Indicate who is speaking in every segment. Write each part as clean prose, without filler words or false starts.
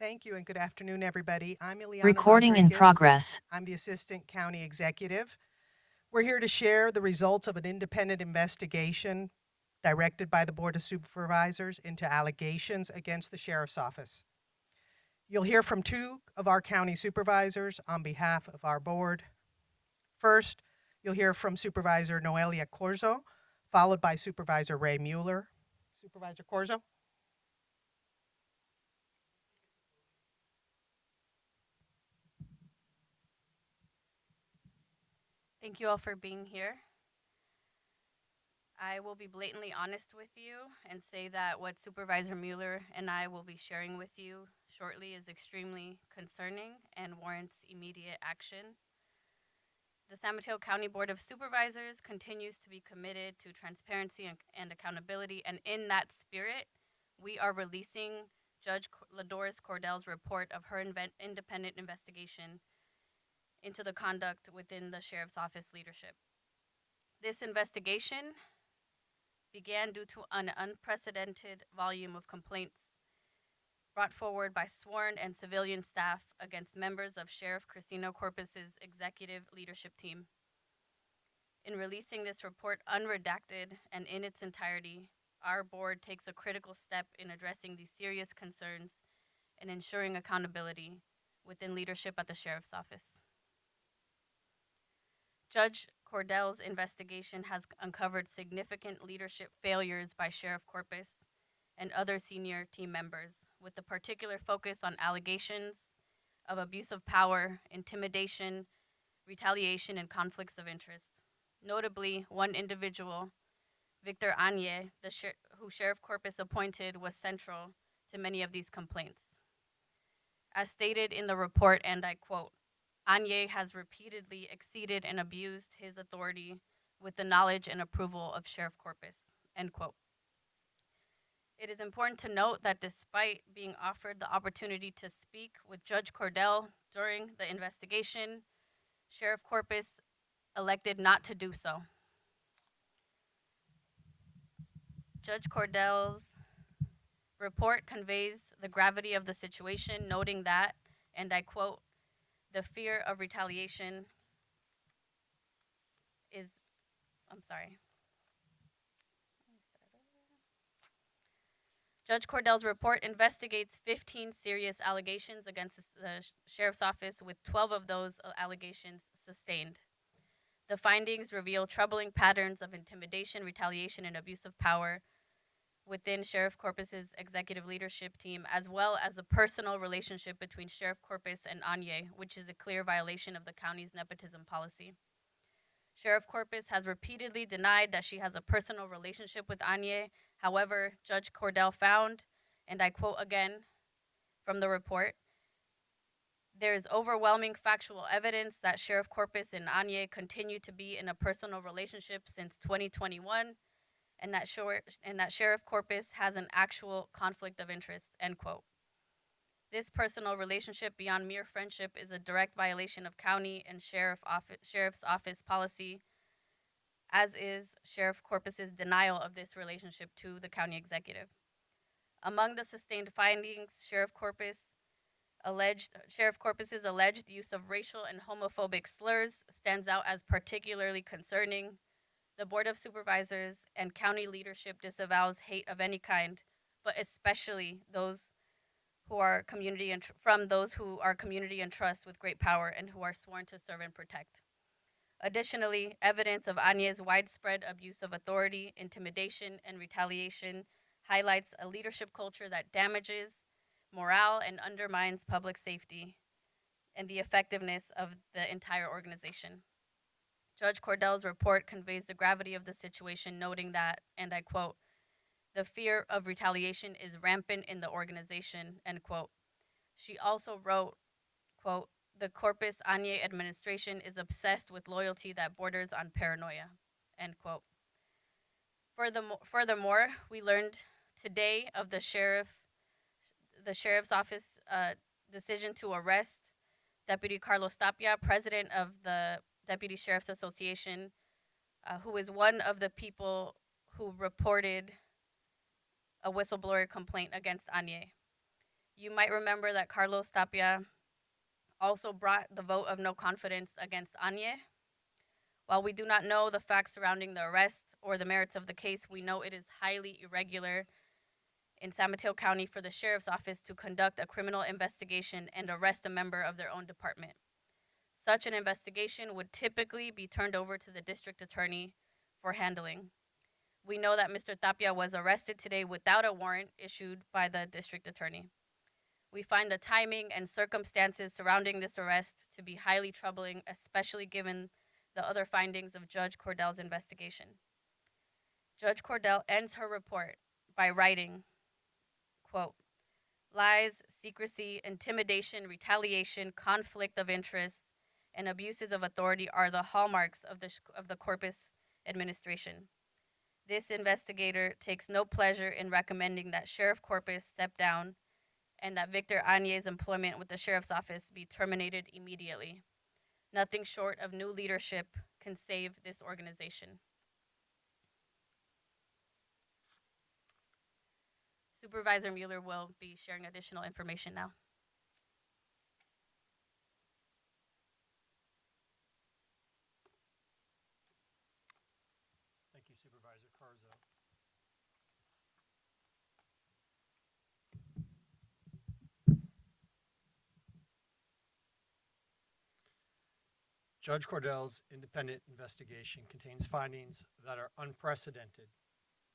Speaker 1: Thank you and good afternoon, everybody. I'm Ileana
Speaker 2: Recording in
Speaker 1: Rodriguez.
Speaker 2: progress.
Speaker 1: I'm the Assistant County Executive. We're here to share the results of an independent investigation directed by the Board of Supervisors into allegations against the Sheriff's Office. You'll hear from two of our county supervisors on behalf of our board. First, you'll hear from Supervisor Noelia Corzo, followed by Supervisor Ray Mueller. Supervisor Corzo?
Speaker 3: Thank you all for being here. I will be blatantly honest with you and say that what Supervisor Mueller and I will be sharing with you shortly is extremely concerning and warrants immediate action. The San Mateo County Board of Supervisors continues to be committed to transparency and accountability, and in that spirit, we are releasing Judge Ladoris Cordell's report of her independent investigation into the conduct within the Sheriff's Office leadership. This investigation began due to an unprecedented volume of complaints brought forward by sworn and civilian staff against members of Sheriff Cristina Corpus's executive leadership team. In releasing this report unredacted and in its entirety, our board takes a critical step in addressing these serious concerns and ensuring accountability within leadership at the Sheriff's Office. Judge Cordell's investigation has uncovered significant leadership failures by Sheriff Corpus and other senior team members, with a particular focus on allegations of abuse of power, intimidation, retaliation, and conflicts of interest. Notably, one individual, Victor Anye, who Sheriff Corpus appointed, was central to many of these complaints. As stated in the report, and I quote, Anye has repeatedly exceeded and abused his authority with the knowledge and approval of Sheriff Corpus, end quote. It is important to note that despite being offered the opportunity to speak with Judge Cordell during the investigation, Sheriff Corpus elected not to do so. Judge Cordell's report conveys the gravity of the situation, noting that, and I quote, the fear of retaliation is, I'm sorry. Judge Cordell's report investigates 15 serious allegations against the Sheriff's Office, with 12 of those allegations sustained. The findings reveal troubling patterns of intimidation, retaliation, and abuse of power within Sheriff Corpus's executive leadership team, as well as a personal relationship between Sheriff Corpus and Anye, which is a clear violation of the county's nepotism policy. Sheriff Corpus has repeatedly denied that she has a personal relationship with Anye. However, Judge Cordell found, and I quote again from the report, there is overwhelming factual evidence that Sheriff Corpus and Anye continue to be in a personal relationship since 2021, and that Sheriff Corpus has an actual conflict of interest, end quote. This personal relationship beyond mere friendship is a direct violation of county and sheriff's office policy, as is Sheriff Corpus's denial of this relationship to the county executive. Among the sustained findings, Sheriff Corpus's alleged use of racial and homophobic slurs stands out as particularly concerning. The Board of Supervisors and county leadership disavows hate of any kind, but especially those who are from those who are community and trust with great power and who are sworn to serve and protect. Additionally, evidence of Anya's widespread abuse of authority, intimidation, and retaliation highlights a leadership culture that damages morale and undermines public safety and the effectiveness of the entire organization. Judge Cordell's report conveys the gravity of the situation, noting that, and I quote, the fear of retaliation is rampant in the organization, end quote. She also wrote, quote, the Corpus Anye administration is obsessed with loyalty that borders on paranoia, end quote. Furthermore, we learned today of the sheriff's office decision to arrest Deputy Carlos Tapia, president of the Deputy Sheriff's Association, who is one of the people who reported a whistleblower complaint against Anye. You might remember that Carlos Tapia also brought the vote of no confidence against Anye. While we do not know the facts surrounding the arrest or the merits of the case, we know it is highly irregular in San Mateo County for the Sheriff's Office to conduct a criminal investigation and arrest a member of their own department. Such an investigation would typically be turned over to the district attorney for handling. We know that Mr. Tapia was arrested today without a warrant issued by the district attorney. We find the timing and circumstances surrounding this arrest to be highly troubling, especially given the other findings of Judge Cordell's investigation. Judge Cordell ends her report by writing, quote, lies, secrecy, intimidation, retaliation, conflict of interest, and abuses of authority are the hallmarks of the Corpus administration. This investigator takes no pleasure in recommending that Sheriff Corpus step down and that Victor Anye's employment with the Sheriff's Office be terminated immediately. Nothing short of new leadership can save this organization. Supervisor Mueller will be sharing additional information now.
Speaker 2: Thank you, Supervisor Carzo. Judge Cordell's independent investigation contains findings that are unprecedented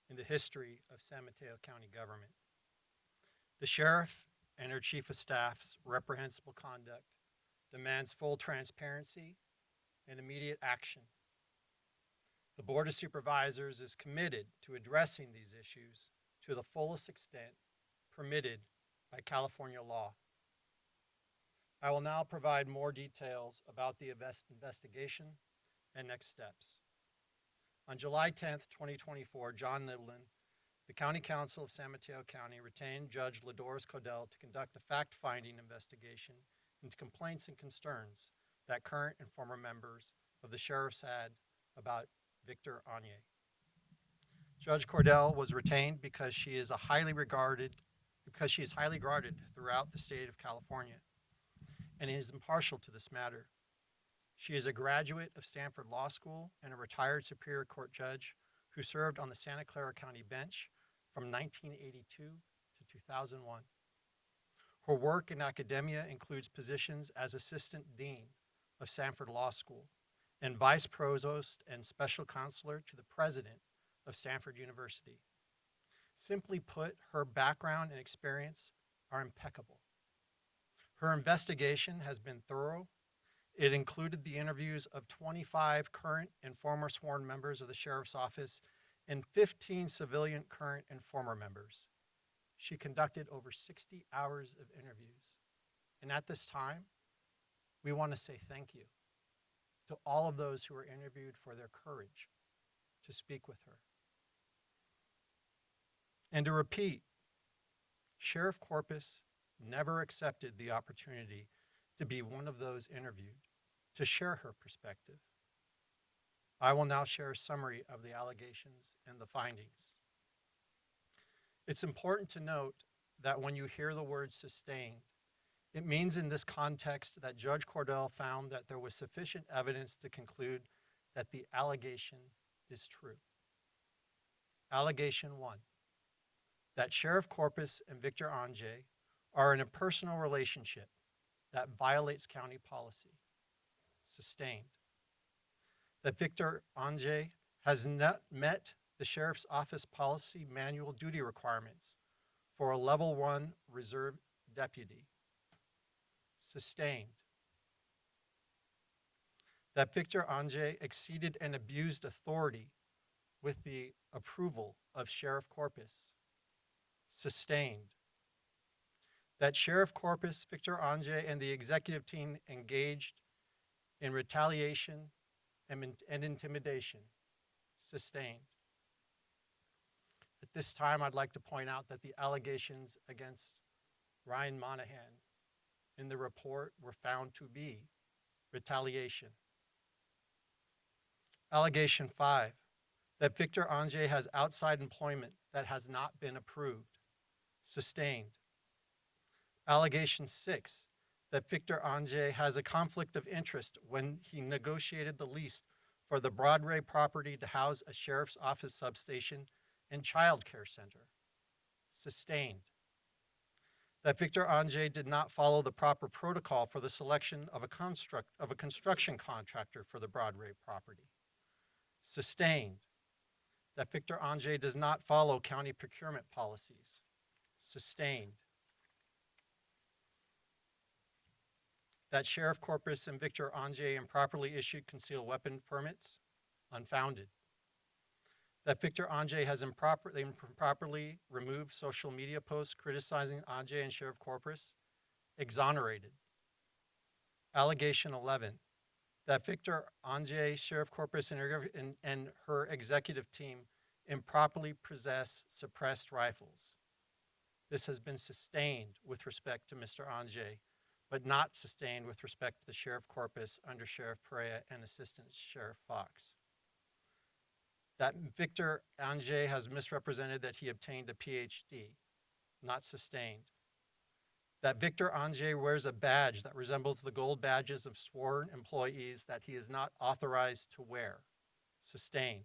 Speaker 2: in the history of San Mateo County government. The sheriff and her chief of staff's reprehensible conduct demands full transparency and immediate action. The Board of Supervisors is committed to addressing these issues to the fullest extent permitted by California law. I will now provide more details about the investigation and next steps. On July 10th, 2024, John Nidlin, the County Council of San Mateo County, retained Judge Ladores Cordell to conduct a fact-finding investigation into complaints and concerns that current and former members of the sheriff's had about Victor Anye. Judge Cordell was retained because she is highly regarded throughout the state of California and is impartial to this matter. She is a graduate of Stanford Law School and a retired Superior Court judge who served on the Santa Clara County bench from 1982 to 2001. Her work in academia includes positions as Assistant Dean of Stanford Law School and Vice Provost and Special Counselor to the President of Stanford University. Simply put, her background and experience are impeccable. Her investigation has been thorough. It included the interviews of 25 current and former sworn members of the Sheriff's Office and 15 civilian current and former members. She conducted over 60 hours of interviews. And at this time, we want to say thank you to all of those who were interviewed for their courage to speak with her. And to repeat, Sheriff Corpus never accepted the opportunity to be one of those interviewed, to share her perspective. I will now share a summary of the allegations and the findings. It's important to note that when you hear the word sustained, it means in this context that Judge Cordell found that there was sufficient evidence to conclude that the allegation is true. Allegation 1, that Sheriff Corpus and Victor Anye are in a personal relationship that violates county policy. Sustained. That Victor Anye has not met the Sheriff's Office policy manual duty requirements for a level 1 reserve deputy. Sustained. That Victor Anye exceeded and abused authority with the approval of Sheriff Corpus. Sustained. That Sheriff Corpus, Victor Anye, and the executive team engaged in retaliation and intimidation. Sustained. At this time, I'd like to point out that the allegations against Ryan Monahan in the report were found to be retaliation. Allegation 5, that Victor Anye has outside employment that has not been approved. Sustained. Allegation 6, that Victor Ange has a conflict of interest when he negotiated the lease for the Broadway property to house a sheriff's office substation and child care center. Sustained. That Victor Ange did not follow the proper protocol for the selection of a construction contractor for the Broadway property. Sustained. That Victor Ange does not follow county procurement policies. Sustained. That Sheriff Corpus and Victor Ange improperly issued concealed weapon permits. Unfounded. That Victor Ange has improperly removed social media posts criticizing Ange and Sheriff Corpus. Exonerated. Allegation 11, that Victor Ange, Sheriff Corpus, and her executive team improperly possess suppressed rifles. This has been sustained with respect to Mr. Ange, but not sustained with respect to the Sheriff Corpus, Under Sheriff Perea, and Assistant Sheriff Fox. That Victor Ange has misrepresented that he obtained a PhD, not sustained. That Victor Ange wears a badge that resembles the gold badges of sworn employees that he is not authorized to wear, sustained.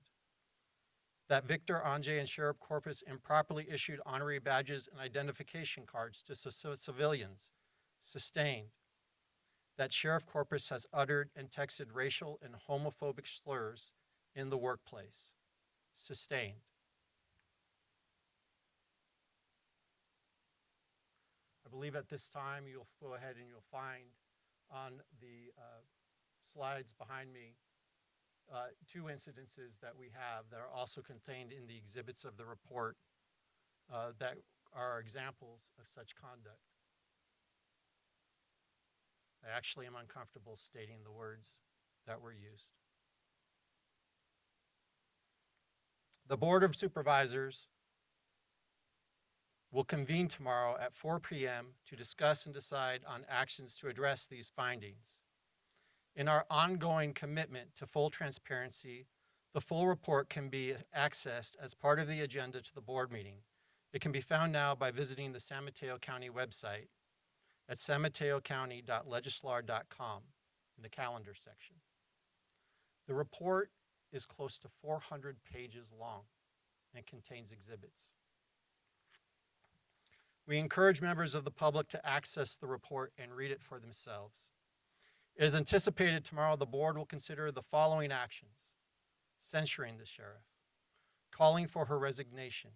Speaker 2: That Victor Ange and Sheriff Corpus improperly issued honorary badges and identification cards to civilians, sustained. That Sheriff Corpus has uttered and texted racial and homophobic slurs in the workplace, sustained. I believe at this time you'll go ahead and you'll find on the slides behind me two incidences that we have that are also contained in the exhibits of the report that are examples of such conduct. I actually am uncomfortable stating the words that were used. The Board of Supervisors will convene tomorrow at 4 p.m. to discuss and decide on actions to address these findings. In our ongoing commitment to full transparency, the full report can be accessed as part of the agenda to the board meeting. It can be found now by visiting the San Mateo County website at sanmataocounty.legislar.com in the calendar section. The report is close to 400 pages long and contains exhibits. We encourage members of the public to access the report and read it for themselves. It is anticipated tomorrow the board will consider the following actions: censuring the sheriff, calling for her resignation,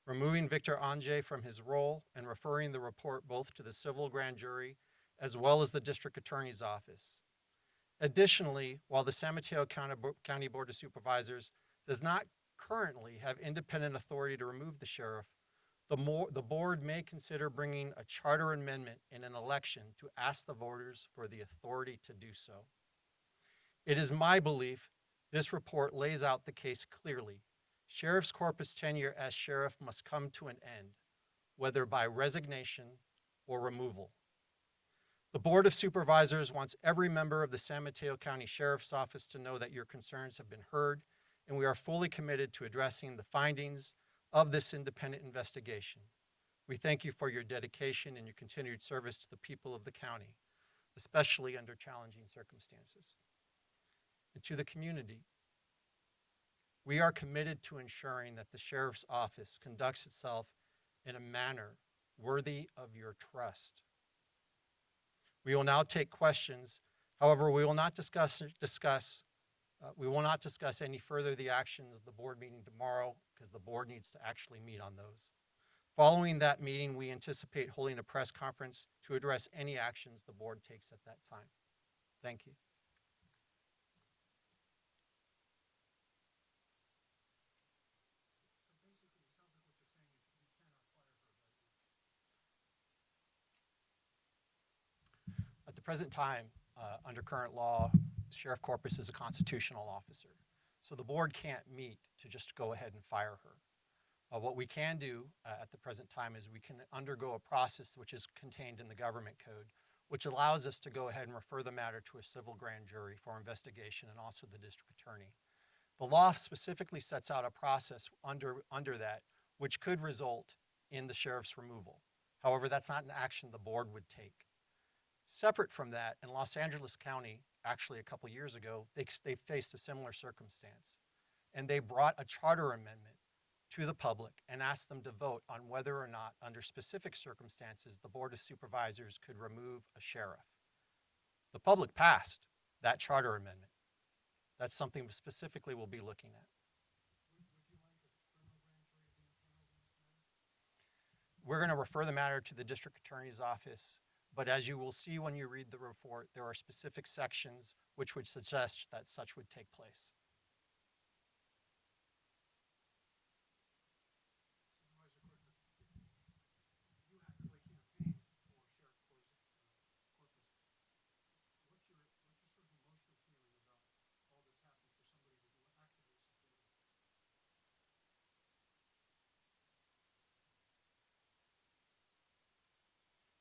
Speaker 2: removing Victor Ange from his role, and referring the report both to the civil grand jury as well as the district attorney's office. Additionally, while the San Mateo County Board of Supervisors does not currently have independent authority to remove the sheriff, the board may consider bringing a charter amendment in an election to ask the voters for the authority to do so. It is my belief this report lays out the case clearly. Sheriff's Corpus tenure as sheriff must come to an end, whether by resignation or removal. The Board of Supervisors wants every member of the San Mateo County Sheriff's Office to know that your concerns have been heard, and we are fully committed to addressing the findings of this independent investigation. We thank you for your dedication and your continued service to the people of the county, especially under challenging circumstances. And to the community, we are committed to ensuring that the Sheriff's Office conducts itself in a manner worthy of your trust. We will now take questions. However, we will not discuss any further the actions of the board meeting tomorrow because the board needs to actually meet on those. Following that meeting, we anticipate holding a press conference to address any actions the board takes at that time. Thank you. At the present time, under current law, Sheriff Corpus is a constitutional officer. So the board can't meet to just go ahead and fire her. What we can do at the present time is we can undergo a process which is contained in the government code, which allows us to go ahead and refer the matter to a civil grand jury for investigation and also the district attorney. The law specifically sets out a process under that which could result in the sheriff's removal. However, that's not an action the board would take. Separate from that, in Los Angeles County, actually a couple years ago, they faced a similar circumstance. And they brought a charter amendment to the public and asked them to vote on whether or not, under specific circumstances, the Board of Supervisors could remove a sheriff. The public passed that charter amendment. That's something specifically we'll be looking at. We're going to refer the matter to the district attorney's office, but as you will see when you read the report, there are specific sections which would suggest that such would take place.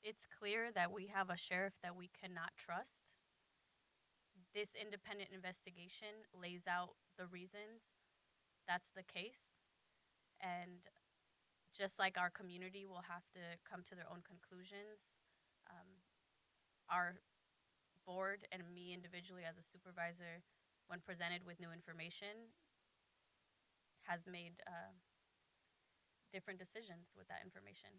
Speaker 3: It's clear that we have a sheriff that we cannot trust. This independent investigation lays out the reasons that's the case. And just like our community will have to come to their own conclusions, um, our board and me individually as a supervisor, when presented with new information, has made different decisions with that information.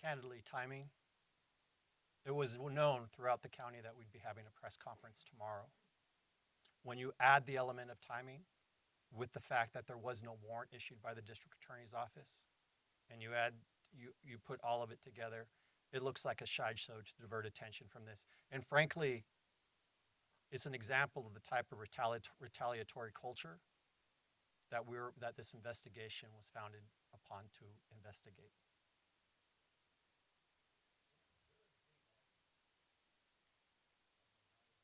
Speaker 2: Candidly, timing. It was known throughout the county that we'd be having a press conference tomorrow. When you add the element of timing with the fact that there was no warrant issued by the district attorney's office, and you put all of it together, it looks like a sideshow to divert attention from this. And frankly, it's an example of the type of retaliatory culture that this investigation was founded upon to investigate.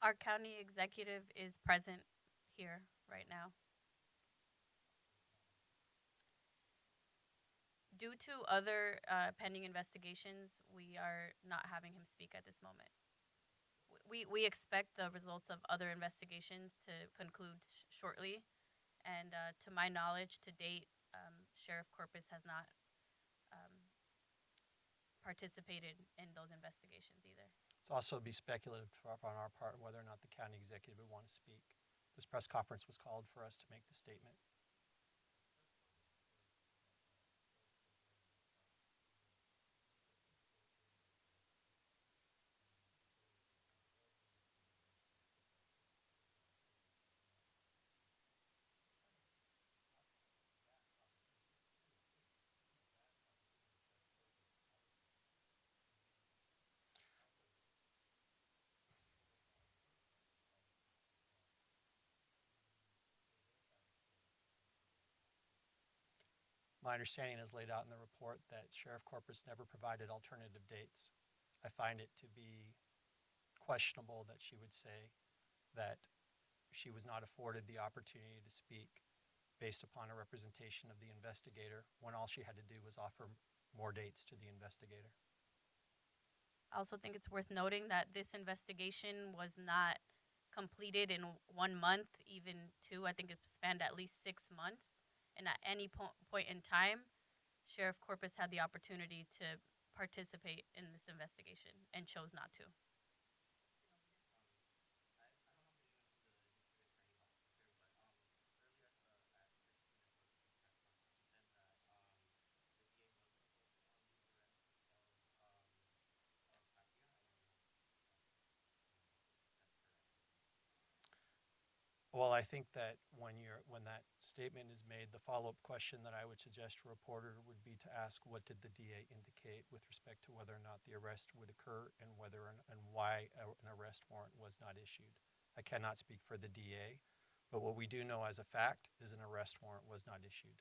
Speaker 3: Our county executive is present here right now. Due to other pending investigations, we are not having him speak at this moment. We expect the results of other investigations to conclude shortly, and to my knowledge, to date, Sheriff Corpus has not um, participated in those investigations either.
Speaker 2: It's also be speculative on our part whether or not the county executive would want to speak. This press conference was called for us to make the statement. My understanding is laid out in the report that Sheriff Corpus never provided alternative dates. I find it to be questionable that she would say that she was not afforded the opportunity to speak based upon a representation of the investigator when all she had to do was offer more dates to the investigator.
Speaker 3: I also think it's worth noting that this investigation was not completed in 1 month, even two. I think it spanned at least 6 months. And at any point in time, Sheriff Corpus had the opportunity to participate in this investigation and chose not to.
Speaker 2: Well, I think that when that statement is made, the follow-up question that I would suggest to a reporter would be to ask, what did the DA indicate with respect to whether or not the arrest would occur and and why an arrest warrant was not issued. I cannot speak for the DA, but what we do know as a fact is an arrest warrant was not issued.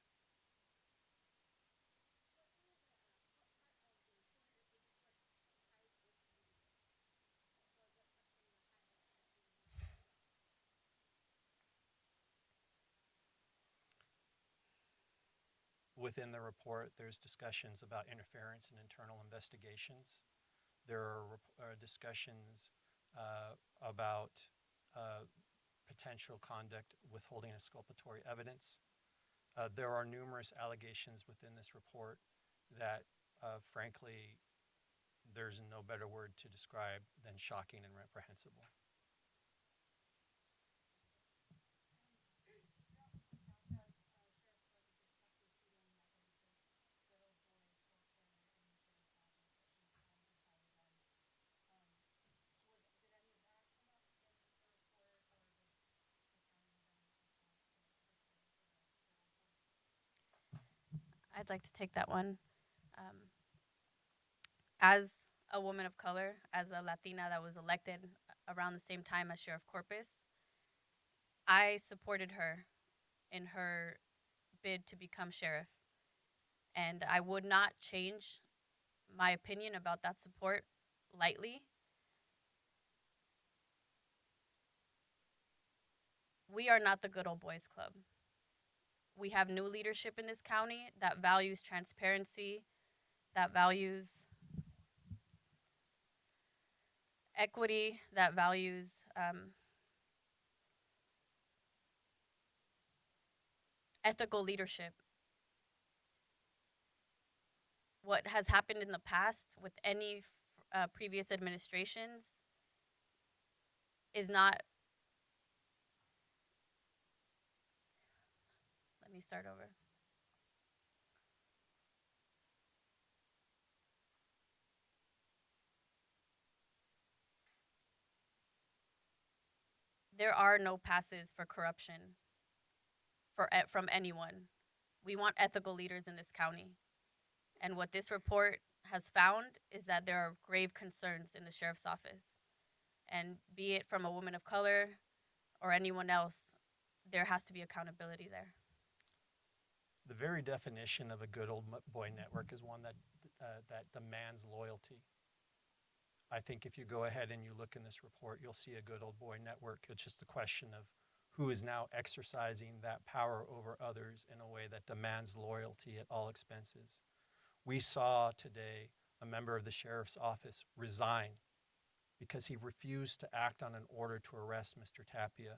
Speaker 2: Within the report, there's discussions about interference in internal investigations. There are discussions about potential conduct withholding exculpatory evidence. There are numerous allegations within this report that, frankly, there's no better word to describe than shocking and reprehensible.
Speaker 3: I'd like to take that one. Um, as a woman of color, as a Latina that was elected around the same time as Sheriff Corpus, I supported her in her bid to become sheriff. And I would not change my opinion about that support lightly. We are not the good old boys club. We have new leadership in this county that values transparency, that values equity, that values ethical leadership. What has happened in the past with any previous administrations is not. Let me start over. There are no passes for corruption from anyone. We want ethical leaders in this county. And what this report has found is that there are grave concerns in the sheriff's office. And be it from a woman of color or anyone else, there has to be accountability there.
Speaker 2: The very definition of a good old boy network is one that demands loyalty. I think if you go ahead and you look in this report, you'll see a good old boy network. It's just a question of who is now exercising that power over others in a way that demands loyalty at all expenses. We saw today a member of the sheriff's office resign because he refused to act on an order to arrest Mr. Tapia.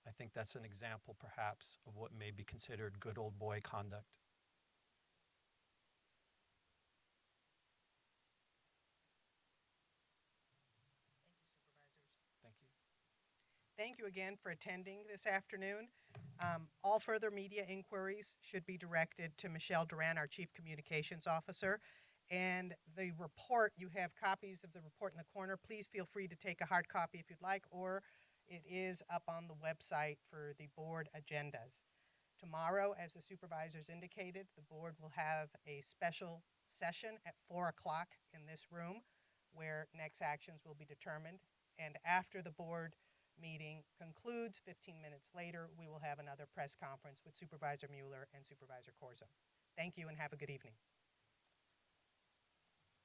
Speaker 2: I think that's an example, perhaps, of what may be considered good old boy conduct. Thank you.
Speaker 1: Thank you again for attending this afternoon. All further media inquiries should be directed to Michelle Duran, our Chief Communications Officer. And the report, you have copies of the report in the corner. Please feel free to take a hard copy if you'd like, or it is up on the website for the board agendas. Tomorrow, as the supervisors indicated, the board will have a special session at 4 o'clock in this room where next actions will be determined. And after the board meeting concludes, 15 minutes later, we will have another press conference with Supervisor Mueller and Supervisor Corzo. Thank you and have a good evening.